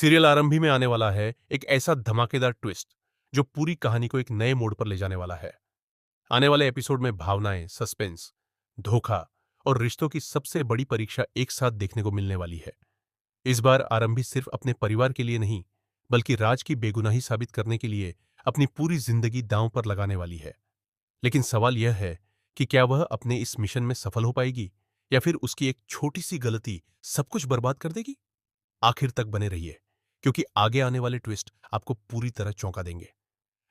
Serial आरंभी में आने वाला है एक ऐसा धमाकेदार ट्विस्ट जो पूरी कहानी को एक नए मोड़ पर ले जाने वाला है। आने वाले एपिसोड में भावनाएं, सस्पेंस, धोखा और रिश्तों की सबसे बड़ी परीक्षा एक साथ देखने को मिलने वाली है। इस बार आरंभी सिर्फ अपने परिवार के लिए नहीं, बल्कि राज की बेगुनाही साबित करने के लिए अपनी पूरी जिंदगी दांव पर लगाने वाली है। लेकिन सवाल यह है कि क्या वह अपने इस मिशन में सफल हो पाएगी, या फिर उसकी एक छोटी सी गलती सब कुछ बर्बाद कर देगी। आखिर तक बने रहिए, क्योंकि आगे आने वाले ट्विस्ट आपको पूरी तरह चौंका देंगे।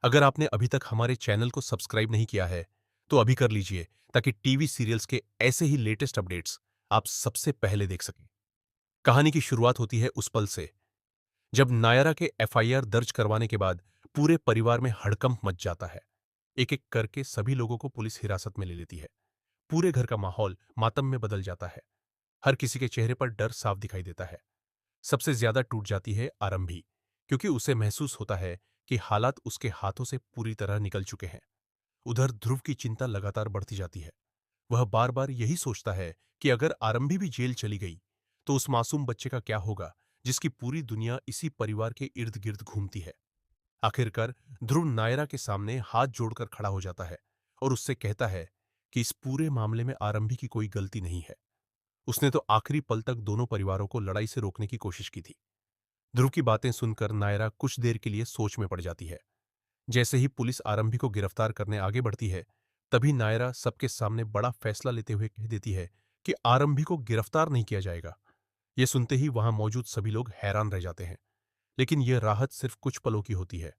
अगर आपने अभी तक हमारे चैनल को सब्सक्राइब नहीं किया है, तो अभी कर लीजिए, ताकि टीवी सीरियल्स के ऐसे ही लेटेस्ट अपडेट्स आप सबसे पहले देख सकें। कहानी की शुरुआत होती है उस पल से, जब नायरा के एफआईआर दर्ज करवाने के बाद पूरे परिवार में हड़कंप मच जाता है। एक-एक करके सभी लोगों को पुलिस हिरासत में ले लेती है। पूरे घर का माहौल मातम में बदल जाता है। हर किसी के चेहरे पर डर साफ दिखाई देता है। सबसे ज्यादा टूट जाती है आरंभी, क्योंकि उसे महसूस होता है कि हालात उसके हाथों से पूरी तरह निकल चुके हैं। उधर ध्रुव की चिंता लगातार बढ़ती जाती है। वह बार बार यही सोचता है कि अगर आरंभी भी जेल चली गई, तो उस मासूम बच्चे का क्या होगा, जिसकी पूरी दुनिया इसी परिवार के इर्द गिर्द घूमती है। आखिरकार ध्रुव नायरा के सामने हाथ जोड़कर खड़ा हो जाता है और उससे कहता है कि इस पूरे मामले में आरंभी की कोई गलती नहीं है। उसने तो आखिरी पल तक दोनों परिवारों को लड़ाई से रोकने की कोशिश की थी। ध्रुव की बातें सुनकर नायरा कुछ देर के लिए सोच में पड़ जाती है। जैसे ही पुलिस आरंभी को गिरफ्तार करने आगे बढ़ती है, तभी नायरा सबके सामने बड़ा फैसला लेते हुए कह देती है कि आरंभी को गिरफ्तार नहीं किया जाएगा। यह सुनते ही वहां मौजूद सभी लोग हैरान रह जाते हैं। लेकिन यह राहत सिर्फ कुछ पलों की होती है।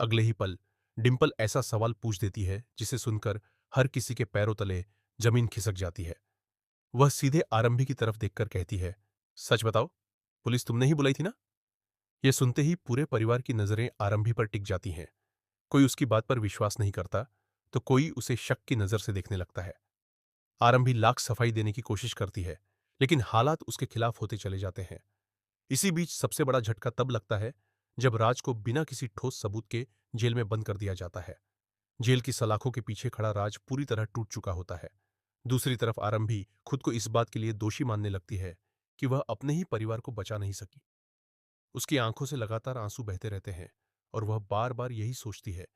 अगले ही पल डिंपल ऐसा सवाल पूछ देती है जिसे सुनकर हर किसी के पैरों तले जमीन खिसक जाती है। वह सीधे आरंभी की तरफ देखकर कहती है, सच बताओ, पुलिस तुमने ही बुलाई थी ना? यह सुनते ही पूरे परिवार की नजरें आरंभी पर टिक जाती हैं। कोई उसकी बात पर विश्वास नहीं करता, तो कोई उसे शक की नजर से देखने लगता है। आरंभी लाख सफाई देने की कोशिश करती है, लेकिन हालात उसके खिलाफ होते चले जाते हैं। इसी बीच सबसे बड़ा झटका तब लगता है, जब राज को बिना किसी ठोस सबूत के जेल में बंद कर दिया जाता है। जेल की सलाखों के पीछे खड़ा राज पूरी तरह टूट चुका होता है। दूसरी तरफ आरंभी खुद को इस बात के लिए दोषी मानने लगती है कि वह अपने ही परिवार को बचा नहीं सकी। उसकी आंखों से लगातार आंसू बहते रहते हैं, और वह बार बार यही सोचती है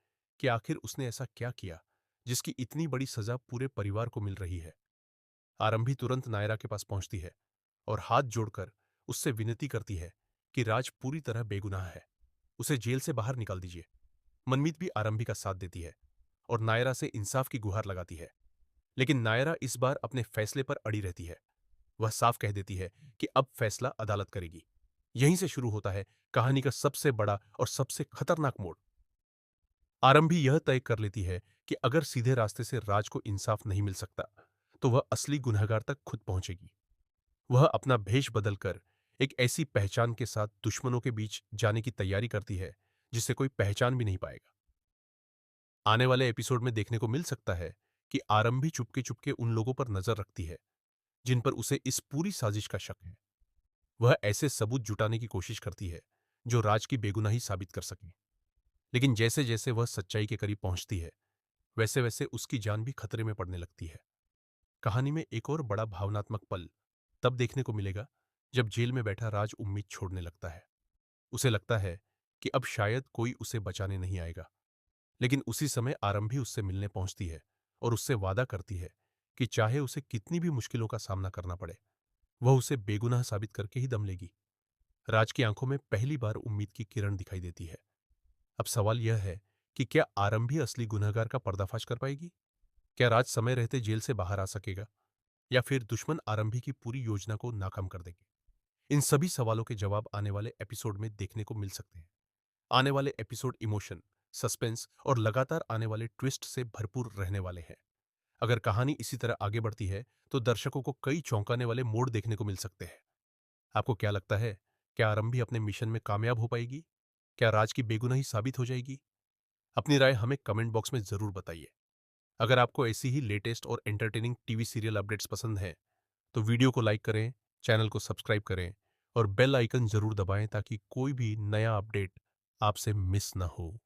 कि आखिर उसने ऐसा क्या किया जिसकी इतनी बड़ी सजा पूरे परिवार को मिल रही है। आरंभी तुरंत नायरा के पास पहुंचती है और हाथ जोड़कर उससे विनती करती है कि राज पूरी तरह बेगुनाह है, उसे जेल से बाहर निकाल दीजिए। मनमीत भी आरंभी का साथ देती है और नायरा से इंसाफ की गुहार लगाती है। लेकिन नायरा इस बार अपने फैसले पर अड़ी रहती है। वह साफ कह देती है कि अब फैसला अदालत करेगी। यहीं से शुरू होता है कहानी का सबसे बड़ा और सबसे खतरनाक मोड़। आरंभी यह तय कर लेती है कि अगर सीधे रास्ते से राज को इंसाफ नहीं मिल सकता, तो वह असली गुनहगार तक खुद पहुंचेगी। वह अपना भेष बदलकर एक ऐसी पहचान के साथ दुश्मनों के बीच जाने की तैयारी करती है जिसे कोई पहचान भी नहीं पाएगा। आने वाले एपिसोड में देखने को मिल सकता है कि आरंभी चुपके चुपके उन लोगों पर नजर रखती है जिन पर उसे इस पूरी साजिश का शक है। वह ऐसे सबूत जुटाने की कोशिश करती है जो राज की बेगुनाही साबित कर सके। लेकिन जैसे जैसे वह सच्चाई के करीब पहुंचती है, वैसे वैसे उसकी जान भी खतरे में पड़ने लगती है। कहानी में एक और बड़ा भावनात्मक पल तब देखने को मिलेगा, जब जेल में बैठा राज उम्मीद छोड़ने लगता है। उसे लगता है कि अब शायद कोई उसे बचाने नहीं आएगा। लेकिन उसी समय आरंभी उससे मिलने पहुंचती है और उससे वादा करती है कि चाहे उसे कितनी भी मुश्किलों का सामना करना पड़े, वह उसे बेगुनाह साबित करके ही दम लेगी। राज की आंखों में पहली बार उम्मीद की किरण दिखाई देती है। अब सवाल यह है कि क्या आरंभी असली गुनहगार का पर्दाफाश कर पाएगी? क्या राज समय रहते जेल से बाहर आ सकेगा, या फिर दुश्मन आरंभी की पूरी योजना को नाकाम कर देंगे? इन सभी सवालों के जवाब आने वाले एपिसोड में देखने को मिल सकते हैं। आने वाले एपिसोड इमोशन, सस्पेंस और लगातार आने वाले ट्विस्ट से भरपूर रहने वाले हैं। अगर कहानी इसी तरह आगे बढ़ती है, तो दर्शकों को कई चौंकाने वाले मोड़ देखने को मिल सकते हैं। आपको क्या लगता है, क्या आरंभी अपने मिशन में कामयाब हो पाएगी? क्या राज की बेगुनाही साबित हो जाएगी? अपनी राय हमें कमेंट बॉक्स में जरूर बताइए। अगर आपको ऐसी ही लेटेस्ट और एंटरटेनिंग टीवी सीरियल अपडेट्स पसंद हैं, तो वीडियो को लाइक करें, चैनल को सब्सक्राइब करें और बेल आइकन जरूर दबाएं, ताकि कोई भी नया अपडेट आपसे मिस ना हो।